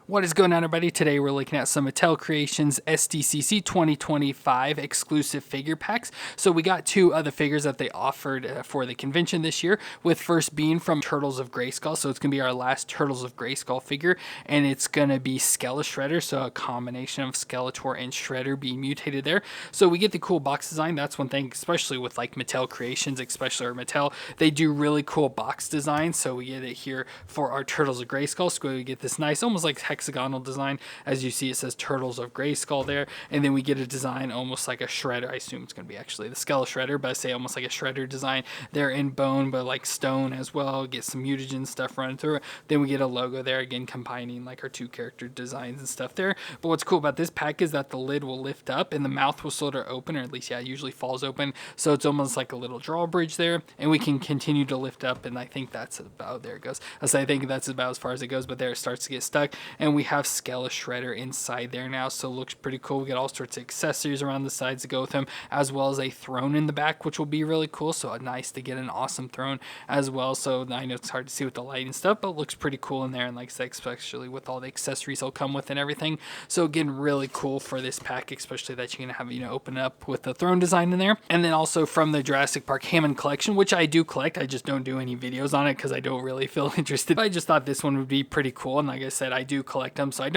What is going on, everybody? Today we're looking at some Mattel Creations SDCC 2025 exclusive figure packs. So we got two of the figures that they offered for the convention this year, with first being from Turtles of Grayskull. So it's going to be our last Turtles of Grayskull figure, and it's going to be Skele-Shredder, so a combination of Skeletor and Shredder being mutated there. So we get the cool box design. That's one thing, especially with like Mattel Creations, especially or Mattel, they do really cool box designs. So we get it here for our Turtles of Grayskull. So we get this nice, almost like hexagonal design. As you see, it says Turtles of Grayskull there, and then we get a design almost like a Shredder. I assume it's going to be actually the Skele-Shredder, but I say almost like a Shredder design there in bone, but like stone as well. Get some mutagen stuff running through it. Then we get a logo there, again combining like our two character designs and stuff there. But what's cool about this pack is that the lid will lift up and the mouth will sort of open, or at least, yeah, it usually falls open. So it's almost like a little drawbridge there, and we can continue to lift up, and I think that's about, there it goes. I think that's about as far as it goes, but there it starts to get stuck, and we have Skele-Shredder inside there now, so it looks pretty cool. We got all sorts of accessories around the sides to go with him, as well as a throne in the back, which will be really cool. So nice to get an awesome throne as well. So I know it's hard to see with the light and stuff, but it looks pretty cool in there, and like I said, especially with all the accessories he'll come with and everything. So again, really cool for this pack, especially that you're gonna have, open up with the throne design in there. And then also from the Jurassic Park Hammond collection, which I do collect, I just don't do any videos on it because I don't really feel interested. But I just thought this one would be pretty cool, and like I said, I do collect them, so I'm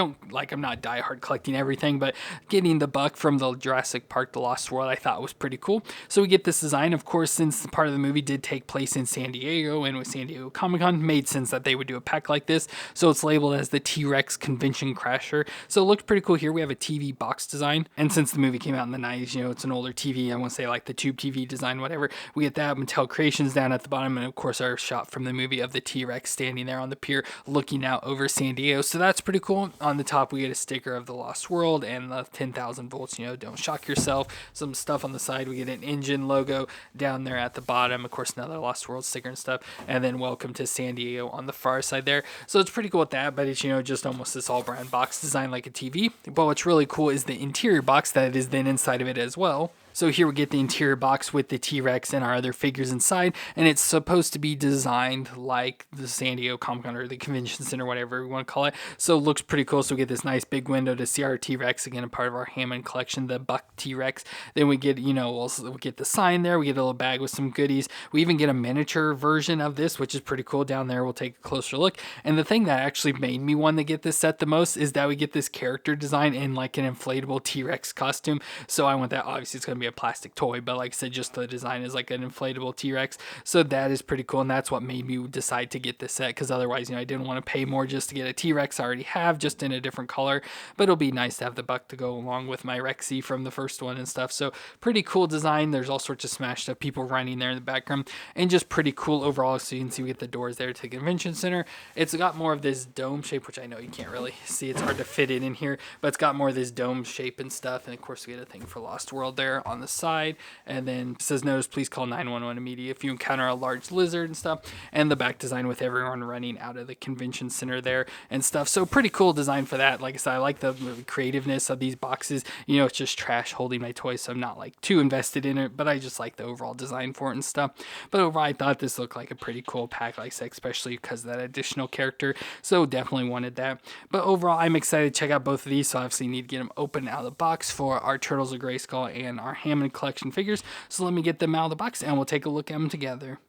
not diehard collecting everything, but getting the buck from the Jurassic Park The Lost World I thought was pretty cool. So we get this design, of course, since part of the movie did take place in San Diego, and with San Diego Comic-Con, made sense that they would do a pack like this. So it's labeled as the T-Rex Convention Crasher. So it looks pretty cool here. We have a TV box design, and since the movie came out in the 90s, it's an older TV. I want to say like the tube TV design, whatever. We get that Mattel Creations down at the bottom, and of course our shot from the movie of the T-Rex standing there on the pier looking out over San Diego. So that's pretty cool. On the top we get a sticker of the Lost World and the 10,000 volts, don't shock yourself. Some stuff on the side. We get an engine logo down there at the bottom, of course another Lost World sticker and stuff, and then welcome to San Diego on the far side there. So it's pretty cool with that, but it's just almost this all brand box design like a TV. But what's really cool is the interior box that is then inside of it as well. So here we get the interior box with the T-Rex and our other figures inside, and it's supposed to be designed like the San Diego Comic-Con or the Convention Center, whatever we want to call it. So it looks pretty cool. So we get this nice big window to see our T-Rex, again a part of our Hammond collection, the Buck T-Rex. Then we get, we'll get the sign there. We get a little bag with some goodies. We even get a miniature version of this, which is pretty cool down there. We'll take a closer look. And the thing that actually made me want to get this set the most is that we get this character design in like an inflatable T-Rex costume. So I want that. Obviously, it's going to be a plastic toy, but like I said, just the design is like an inflatable T-Rex. So that is pretty cool, and that's what made me decide to get this set, because otherwise, I didn't want to pay more just to get a T-Rex I already have, just in a different color. But it'll be nice to have the Buck to go along with my Rexy from the first one and stuff. So pretty cool design. There's all sorts of smashed stuff, people running there in the background, and just pretty cool overall. So you can see we get the doors there to the convention center. It's got more of this dome shape, which I know you can't really see. It's hard to fit it in here, but it's got more of this dome shape and stuff. And of course, we get a thing for Lost World there on the side, and then it says notice, please call 911 immediately if you encounter a large lizard and stuff. And the back design with everyone running out of the convention center there and stuff. So pretty cool design for that. Like I said, I like the creativeness of these boxes. It's just trash holding my toys, so I'm not like too invested in it, but I just like the overall design for it and stuff. But overall, I thought this looked like a pretty cool pack, like I said, especially because of that additional character. So definitely wanted that. But overall, I'm excited to check out both of these. So obviously need to get them open out of the box for our Turtles of Grayskull and our Hammond collection figures. So let me get them out of the box and we'll take a look at them together.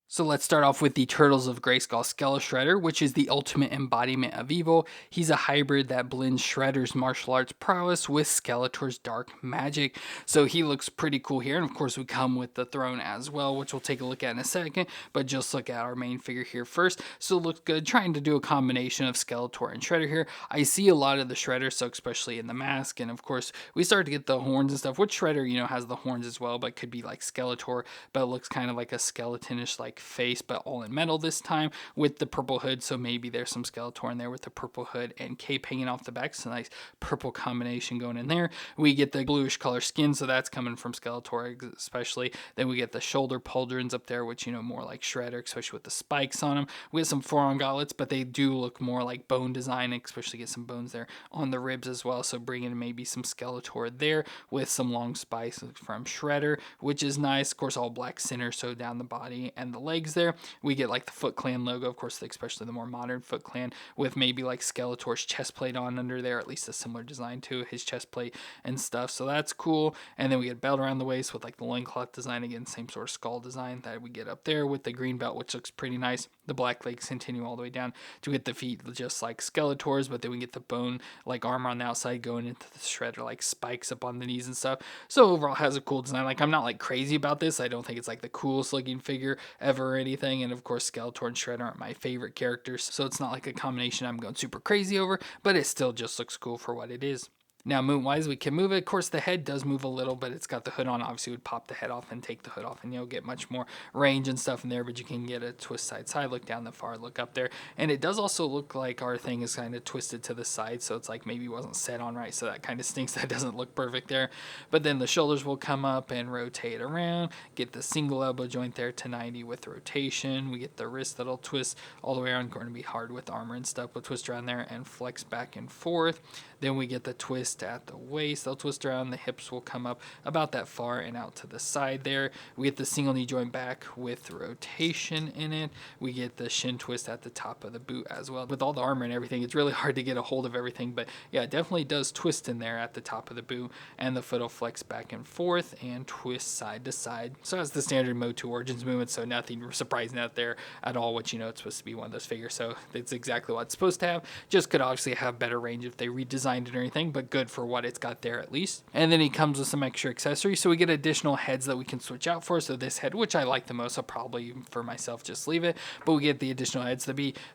So let's start off with the Turtles of Grayskull Skele-Shredder, which is the ultimate embodiment of evil. He's a hybrid that blends Shredder's martial arts prowess with Skeletor's dark magic. So he looks pretty cool here. And of course we come with the throne as well, which we'll take a look at in a second. But just look at our main figure here first. So it looks good. Trying to do a combination of Skeletor and Shredder here. I see a lot of the Shredder, so especially in the mask. And of course we start to get the horns and stuff, which Shredder, has the horns as well, but could be like Skeletor. But it looks kind of like a skeletonish like face, but all in metal this time with the purple hood. So maybe there's some Skeletor in there with the purple hood and cape hanging off the back. So nice purple combination going in there. We get the bluish color skin, so that's coming from Skeletor especially. Then we get the shoulder pauldrons up there, which more like Shredder, especially with the spikes on them. We get some forearm gauntlets, but they do look more like bone design, especially get some bones there on the ribs as well. So bring in maybe some Skeletor there with some long spikes from Shredder, which is nice. Of course, all black center, so down the body and the legs there. We get like the Foot Clan logo, of course, especially the more modern Foot Clan, with maybe like Skeletor's chest plate on under there, at least a similar design to his chest plate and stuff. So that's cool. And then we get belt around the waist with like the loincloth design, again, same sort of skull design that we get up there with the green belt, which looks pretty nice. The black legs continue all the way down to get the feet just like Skeletor's, but then we get the bone like armor on the outside going into the shredder like spikes up on the knees and stuff. So overall has a cool design. Like, I'm not like crazy about this. I don't think it's like the coolest looking figure ever or anything. And of course, Skeletor and Shredder aren't my favorite characters, so it's not like a combination I'm going super crazy over, but it still just looks cool for what it is. Now, movement-wise, we can move it. Of course, the head does move a little, but it's got the hood on. Obviously, we'd pop the head off and take the hood off, and you'll get much more range and stuff in there, but you can get a twist side-side, look down the far, look up there. And it does also look like our thing is kind of twisted to the side, so it's like maybe it wasn't set on right, so that kind of stinks. That doesn't look perfect there. But then the shoulders will come up and rotate around, get the single elbow joint there to 90 with rotation. We get the wrist that'll twist all the way around, going to be hard with armor and stuff. We'll twist around there and flex back and forth. Then we get the twist at the waist. They'll twist around. The hips will come up about that far and out to the side there. We get the single knee joint back with rotation in it. We get the shin twist at the top of the boot as well. With all the armor and everything, it's really hard to get a hold of everything. But yeah, it definitely does twist in there at the top of the boot. And the foot will flex back and forth and twist side to side. So it's the standard Mode 2 Origins movement. So nothing surprising out there at all, which, you know, it's supposed to be one of those figures. So it's exactly what it's supposed to have. Just could obviously have better range if they redesigned it or anything, but good for what it's got there at least. And then he comes with some extra accessories, so we get additional heads that we can switch out for. So this head, which I like the most, I'll probably for myself just leave it, but we get the additional heads.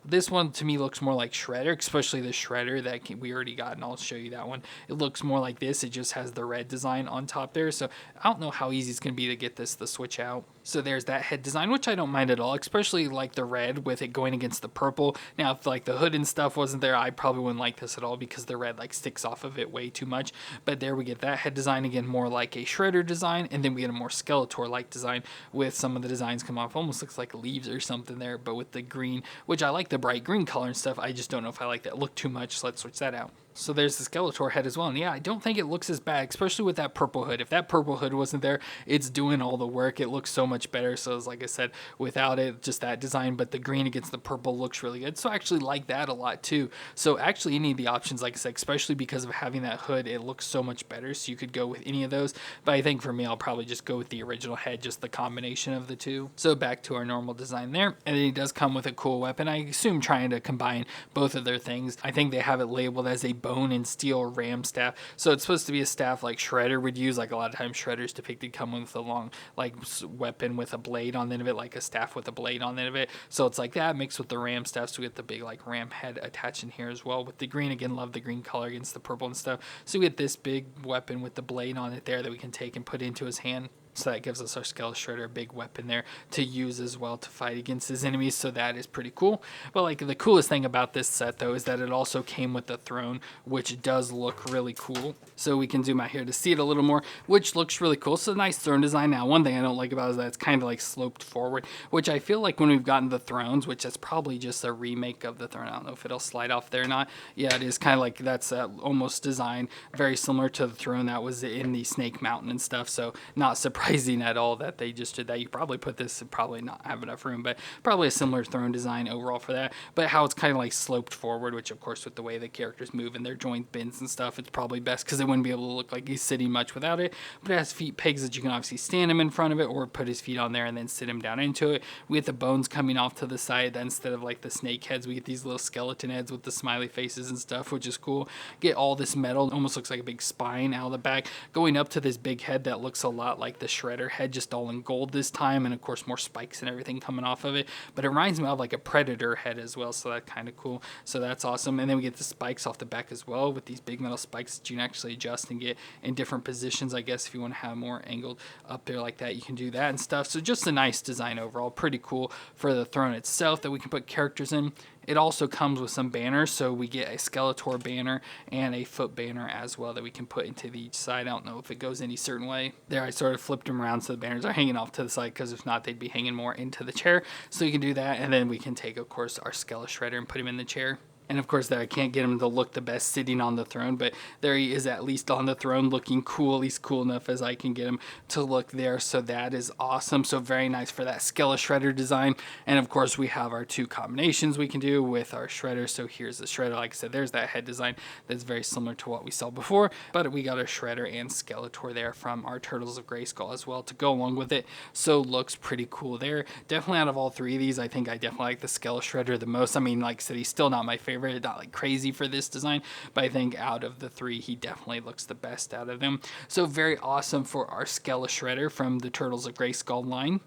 This one to me looks more like Shredder, especially the Shredder that we already got, and I'll show you that one. It looks more like this. It just has the red design on top there, so I don't know how easy it's going to be to get this to switch out. So there's that head design, which I don't mind at all, especially like the red with it going against the purple. Now, if like the hood and stuff wasn't there, I probably wouldn't like this at all because the red like sticks off of it way too much. But there we get that head design, again, more like a Shredder design, and then we get a more Skeletor-like design with some of the designs come off. Almost looks like leaves or something there, but with the green, which I like the bright green color and stuff. I just don't know if I like that look too much, so let's switch that out. So there's the Skeletor head as well. And yeah, I don't think it looks as bad, especially with that purple hood. If that purple hood wasn't there, it's doing all the work. It looks so much better. So it's like I said, without it, just that design, but the green against the purple looks really good. So I actually like that a lot too. So actually any of the options, like I said, especially because of having that hood, it looks so much better. So you could go with any of those. But I think for me, I'll probably just go with the original head, just the combination of the two. So back to our normal design there. And then it does come with a cool weapon. I assume trying to combine both of their things. I think they have it labeled as a bone and steel ram staff. So it's supposed to be a staff like Shredder would use. Like a lot of times Shredder's depicted come with a long like weapon with a blade on the end of it, like a staff with a blade on the end of it. So it's like that mixed with the ram staff. So we get the big like ram head attached in here as well with the green. Again, love the green color against the purple and stuff. So we get this big weapon with the blade on it there that we can take and put into his hand. So that gives us our Skele-Shredder, a big weapon there to use as well to fight against his enemies. So that is pretty cool. But like the coolest thing about this set though is that it also came with the throne, which does look really cool. So we can zoom out here to see it a little more, which looks really cool. So nice throne design. Now, one thing I don't like about it is that it's kind of like sloped forward, which I feel like when we've gotten the thrones, which is probably just a remake of the throne. I don't know if it'll slide off there or not. Yeah, it is kind of like that's almost designed very similar to the throne that was in the Snake Mountain and stuff. So not surprising at all that they just did that. You probably put this, probably not have enough room, but probably a similar throne design overall for that. But how it's kind of like sloped forward, which of course with the way the characters move and their joint bends and stuff, it's probably best because it wouldn't be able to look like he's sitting much without it. But it has feet pegs that you can obviously stand him in front of it or put his feet on there and then sit him down into it. We get the bones coming off to the side. Then instead of like the snake heads, we get these little skeleton heads with the smiley faces and stuff, which is cool. Get all this metal, almost looks like a big spine out of the back, going up to this big head that looks a lot like the Shredder head, just all in gold this time, and of course more spikes and everything coming off of it. But it reminds me of like a Predator head as well, so that's kind of cool. So that's awesome. And then we get the spikes off the back as well with these big metal spikes that you can actually adjust and get in different positions. I guess if you want to have more angled up there like that, you can do that and stuff. So just a nice design overall, pretty cool for the throne itself that we can put characters in. It also comes with some banners, so we get a Skeletor banner and a foot banner as well that we can put into each side. I don't know if it goes any certain way. There I sort of flipped them around so the banners are hanging off to the side, because if not, they'd be hanging more into the chair. So you can do that, and then we can take, of course, our Skele-Shredder and put him in the chair. And of course, there I can't get him to look the best sitting on the throne, but there he is, at least on the throne, looking cool. He's cool enough as I can get him to look there. So that is awesome. So very nice for that Skele-Shredder design. And of course, we have our two combinations we can do with our shredder. So here's the shredder. Like I said, there's that head design that's very similar to what we saw before, but we got our shredder and Skeletor there from our Turtles of Grayskull as well to go along with it. So looks pretty cool there. Definitely out of all three of these, I think I definitely like the Skele-Shredder the most. I mean, like I said, he's still not my favorite, not like crazy for this design, but I think out of the three, he definitely looks the best out of them. So very awesome for our Skele-Shredder from the Turtles of Grayskull line.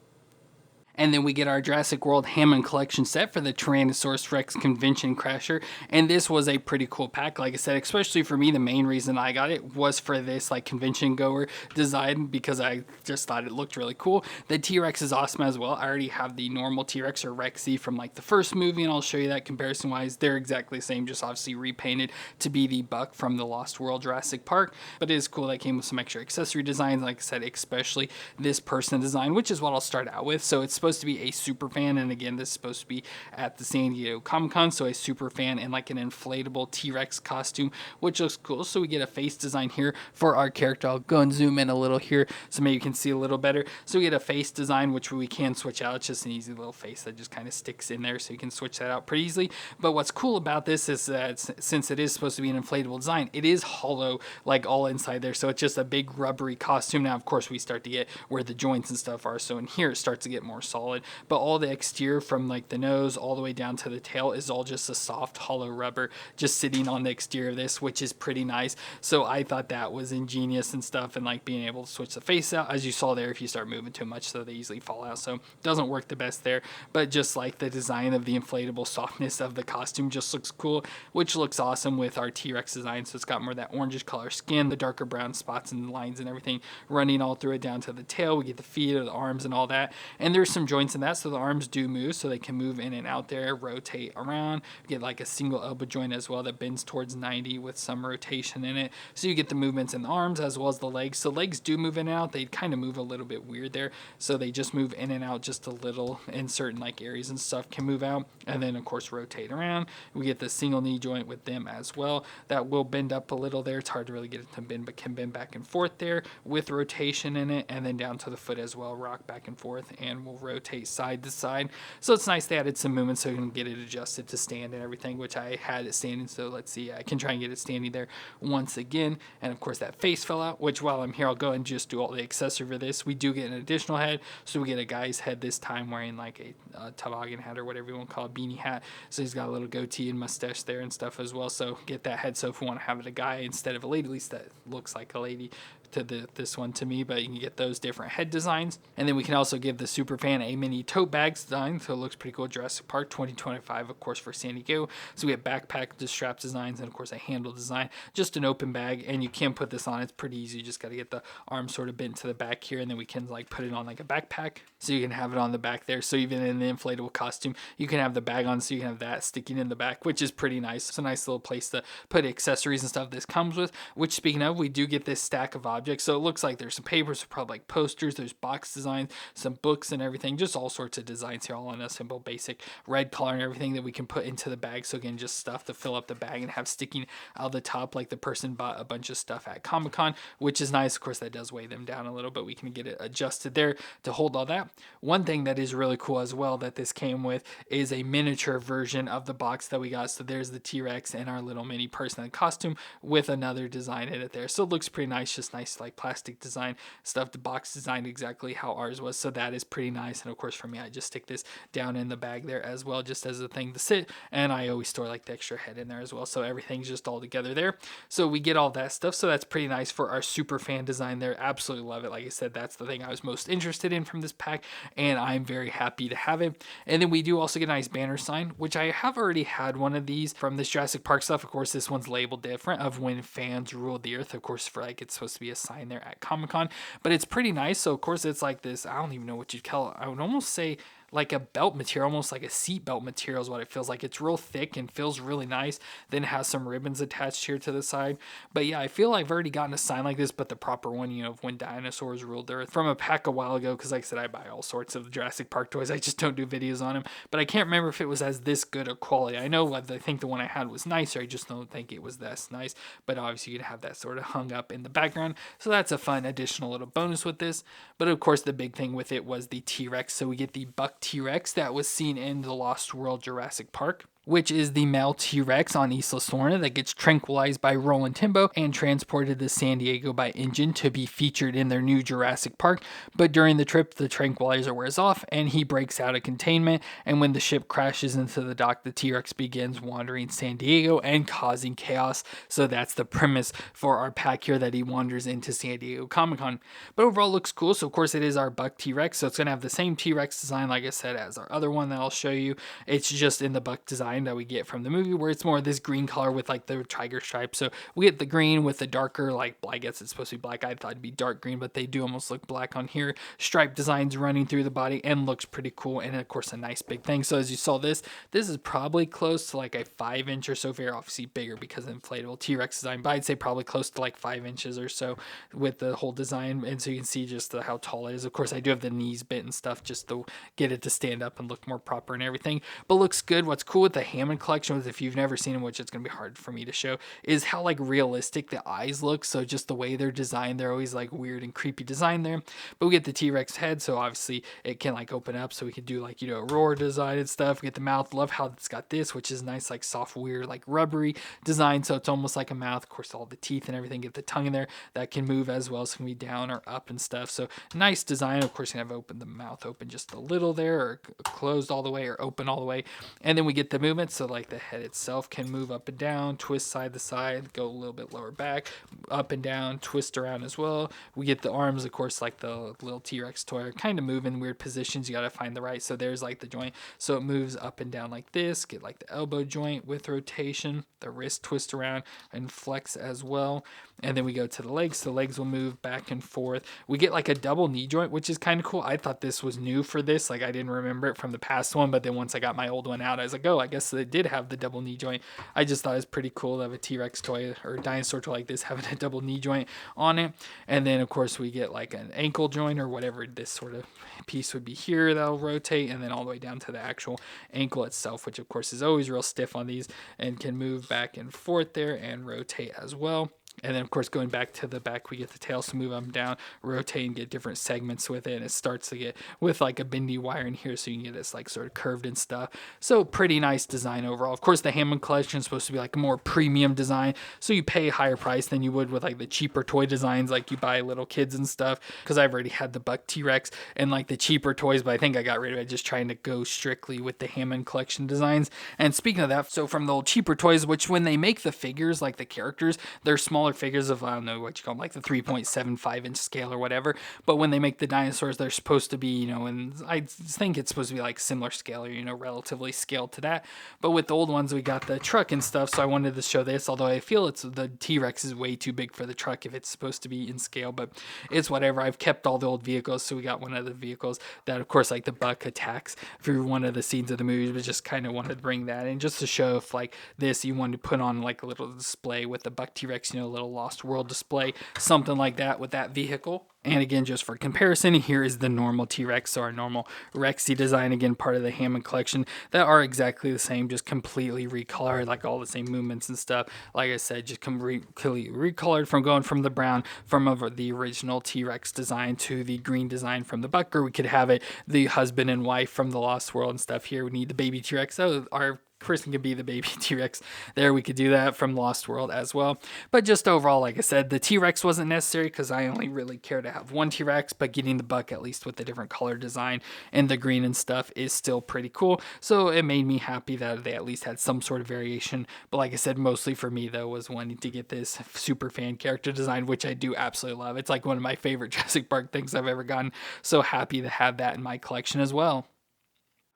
And then we get our Jurassic World Hammond collection set for the Tyrannosaurus Rex Convention Crasher. And this was a pretty cool pack. Like I said, especially for me, the main reason I got it was for this like convention goer design, because I just thought it looked really cool. The T-Rex is awesome as well. I already have the normal T-Rex or Rexy from like the first movie, and I'll show you that comparison wise. They're exactly the same, just obviously repainted to be the Buck from the Lost World Jurassic Park. But it is cool that came with some extra accessory designs. Like I said, especially this person design, which is what I'll start out with. So it's supposed to be a super fan, and again, this is supposed to be at the San Diego Comic-Con, so a super fan in like an inflatable T-Rex costume, which looks cool. So we get a face design here for our character. I'll go and zoom in a little here so maybe you can see a little better. So we get a face design, which we can switch out. It's just an easy little face that just kind of sticks in there, so you can switch that out pretty easily. But what's cool about this is that since it is supposed to be an inflatable design, it is hollow, like all inside there, so it's just a big rubbery costume. Now of course we start to get where the joints and stuff are, so in here it starts to get more solid, but all the exterior from like the nose all the way down to the tail is all just a soft hollow rubber just sitting on the exterior of this, which is pretty nice. So I thought that was ingenious and stuff, and like being able to switch the face out, as you saw there, if you start moving too much, so they easily fall out. So it doesn't work the best there, but just like the design of the inflatable softness of the costume just looks cool, which looks awesome with our T-Rex design. So it's got more of that orangish color skin, the darker brown spots and lines and everything running all through it down to the tail. We get the feet or the arms and all that, and there's some joints in that, so the arms do move, so they can move in and out there, rotate around. You get like a single elbow joint as well that bends towards 90 with some rotation in it, so you get the movements in the arms as well as the legs. So legs do move in and out. They kind of move a little bit weird there, so they just move in and out just a little in certain like areas and stuff can move out, and then of course rotate around. We get the single knee joint with them as well that will bend up a little there. It's hard to really get it to bend, but can bend back and forth there with rotation in it, and then down to the foot as well, rock back and forth, and will rotate side to side. So it's nice they added some movement so you can get it adjusted to stand and everything, which I had it standing. So let's see, I can try and get it standing there once again. And of course that face fell out, which while I'm here, I'll go and just do all the accessory for this. We do get an additional head, so we get a guy's head this time wearing like a toboggan hat or whatever you want to call it, beanie hat. So he's got a little goatee and mustache there and stuff as well. So get that head. So if we want to have it a guy instead of a lady, at least that looks like a lady to this one to me, but you can get those different head designs. And then we can also give the Superfan a mini tote bag design, so it looks pretty cool. Jurassic Park 2025, of course, for San Diego. So we have backpack, the strap designs, and of course a handle design, just an open bag, and you can put this on. It's pretty easy. You just got to get the arm sort of bent to the back here, and then we can like put it on like a backpack, so you can have it on the back there. So even in the inflatable costume, you can have the bag on, so you can have that sticking in the back, which is pretty nice. It's a nice little place to put accessories and stuff this comes with, which speaking of, we do get this stack of objects. So it looks like there's some papers, probably like posters, there's box designs, some books and everything, just all sorts of designs here, all in a simple basic red color and everything that we can put into the bag. So again, just stuff to fill up the bag and have sticking out the top, like the person bought a bunch of stuff at Comic-Con, which is nice. Of course, that does weigh them down a little, but we can get it adjusted there to hold all that. One thing that is really cool as well that this came with is a miniature version of the box that we got. So there's the T-Rex and our little mini person in costume with another design in it there. So it looks pretty nice, just nice like plastic design stuff. The box designed exactly how ours was, so that is pretty nice. And of course for me, I just stick this down in the bag there as well, just as a thing to sit, and I always store like the extra head in there as well, so everything's just all together there. So we get all that stuff, so that's pretty nice for our super fan design there. Absolutely love it. Like I said, that's the thing I was most interested in from this pack, and I'm very happy to have it. And then we do also get a nice banner sign, which I have already had one of these from this Jurassic Park stuff. Of course this one's labeled different, of when fans ruled the earth, of course, for like it's supposed to be a sign there at Comic-Con, but it's pretty nice. So of course it's like this, I don't even know what you'd call it, I would almost say like a belt material, almost like a seat belt material is what it feels like. It's real thick and feels really nice. Then it has some ribbons attached here to the side. But yeah, I feel I've already gotten a sign like this, but the proper one, you know, of when dinosaurs ruled Earth, from a pack a while ago, because like I said, I buy all sorts of Jurassic Park toys. I just don't do videos on them. But I can't remember if it was as this good a quality. I know I think the one I had was nicer. I just don't think it was this nice. But obviously you'd have that sort of hung up in the background. So that's a fun additional little bonus with this. But of course, the big thing with it was the T-Rex. So we get the buck T-Rex that was seen in the Lost World Jurassic Park, which is the male T-Rex on Isla Sorna that gets tranquilized by Roland Timbo and transported to San Diego by engine to be featured in their new Jurassic Park. But during the trip, the tranquilizer wears off and he breaks out of containment. And when the ship crashes into the dock, the T-Rex begins wandering San Diego and causing chaos. So that's the premise for our pack here, that he wanders into San Diego Comic-Con. But overall, looks cool. So of course, it is our buck T-Rex. So it's going to have the same T-Rex design, like I said, as our other one that I'll show you. It's just in the buck design that we get from the movie, where it's more this green color with like the tiger stripe. So we get the green with the darker, like, I guess it's supposed to be black. I thought it'd be dark green, but they do almost look black on here. Stripe designs running through the body and looks pretty cool. And of course, a nice big thing. So as you saw, this is probably close to like a 5-inch or so, very obviously bigger because of inflatable T-Rex design, but I'd say probably close to like 5 inches or so with the whole design. And so you can see just how tall it is. Of course, I do have the knees bit and stuff just to get it to stand up and look more proper and everything, but looks good. What's cool with the Hammond collection, if you've never seen them, which it's going to be hard for me to show, is how like realistic the eyes look. So just the way they're designed, they're always like weird and creepy design there. But we get the T-Rex head, so obviously it can like open up, so we can do like, you know, a roar design and stuff. We get the mouth. Love how it's got this, which is nice, like soft, weird, like rubbery design. So it's almost like a mouth. Of course, all the teeth and everything. Get the tongue in there that can move as well, so it can be down or up and stuff. So nice design. Of course, you can have open the mouth open just a little there, or closed all the way, or open all the way. And then we get the movement, so like the head itself can move up and down, twist side to side, go a little bit lower back, up and down, twist around as well. We get the arms, of course, like the little T-Rex toy, kind of move in weird positions. You got to find the right. So there's like the joint, so it moves up and down like this. Get like the elbow joint with rotation, the wrist twist around and flex as well. And then we go to the legs. The legs will move back and forth. We get like a double knee joint, which is kind of cool. I thought this was new for this. Like I didn't remember it from the past one, but then once I got my old one out, I was like, oh, I guess they did have the double knee joint. I just thought it was pretty cool to have a T-Rex toy or dinosaur toy like this having a double knee joint on it. And then of course we get like an ankle joint or whatever this sort of piece would be here that'll rotate, and then all the way down to the actual ankle itself, which of course is always real stiff on these and can move back and forth there and rotate as well. And then, of course, going back to the back, we get the tails to move up and down, rotate, and get different segments with it. And it starts to get with like a bendy wire in here, so you can get this like sort of curved and stuff. So pretty nice design overall. Of course, the Hammond collection is supposed to be like a more premium design, so you pay a higher price than you would with like the cheaper toy designs like you buy little kids and stuff. Because I've already had the buck T-Rex and like the cheaper toys, but I think I got rid of it just trying to go strictly with the Hammond collection designs. And speaking of that, so from the old cheaper toys, which when they make the figures, like the characters, they're smaller figures of, I don't know what you call them, like the 3.75 inch scale or whatever. But when they make the dinosaurs, they're supposed to be, you know, and I think it's supposed to be like similar scale, or, you know, relatively scaled to that. But with the old ones, we got the truck and stuff, so I wanted to show this, although I feel it's the T-Rex is way too big for the truck if it's supposed to be in scale, but it's whatever. I've kept all the old vehicles, so we got one of the vehicles that, of course, like the buck attacks for one of the scenes of the movie, but just kind of wanted to bring that in just to show if like this you wanted to put on like a little display with the buck T-Rex, you know, a little Lost World display, something like that with that vehicle. And again, just for comparison, here is the normal T-Rex, so our normal Rexy design, again, part of the Hammond collection, that are exactly the same, just completely recolored, like all the same movements and stuff. Like I said, just completely recolored from going from the brown from over the original T-Rex design to the green design from the buck, or we could have it the husband and wife from the Lost World and stuff. Here we need the baby T-Rex, so our person could be the baby T-Rex. There we could do that from Lost World as well. But just overall, like I said, the T-Rex wasn't necessary because I only really care to have one T-Rex, but getting the buck, at least with the different color design and the green and stuff, is still pretty cool. So it made me happy that they at least had some sort of variation. But like I said, mostly for me though was wanting to get this super fan character design, which I do absolutely love. It's like one of my favorite Jurassic Park things I've ever gotten. So happy to have that in my collection as well.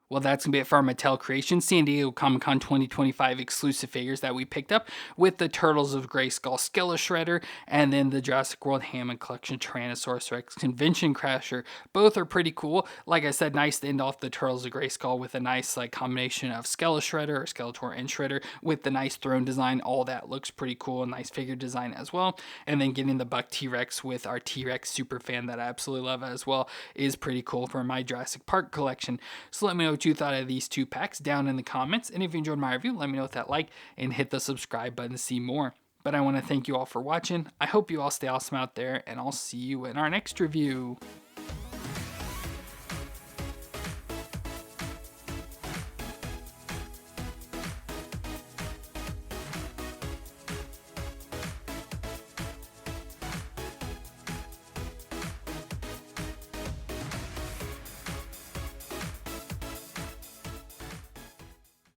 Well, that's going to be it for our Mattel Creations San Diego Comic-Con 2025 exclusive figures that we picked up, with the Turtles of Grayskull Skele-Shredder, and then the Jurassic World Hammond Collection Tyrannosaurus Rex Convention Crasher. Both are pretty cool. Like I said, nice to end off the Turtles of Grayskull with a nice combination of Skele-Shredder or Skeletor and Shredder with the nice throne design. All that looks pretty cool. Nice figure design as well. And then getting the Buck T-Rex with our T-Rex super fan that I absolutely love as well is pretty cool for my Jurassic Park collection. So let me know what you thought of these 2 packs down in the comments. And if you enjoyed my review, let me know with that like and hit the subscribe button to see more. But I want to thank you all for watching. I hope you all stay awesome out there, and I'll see you in our next review.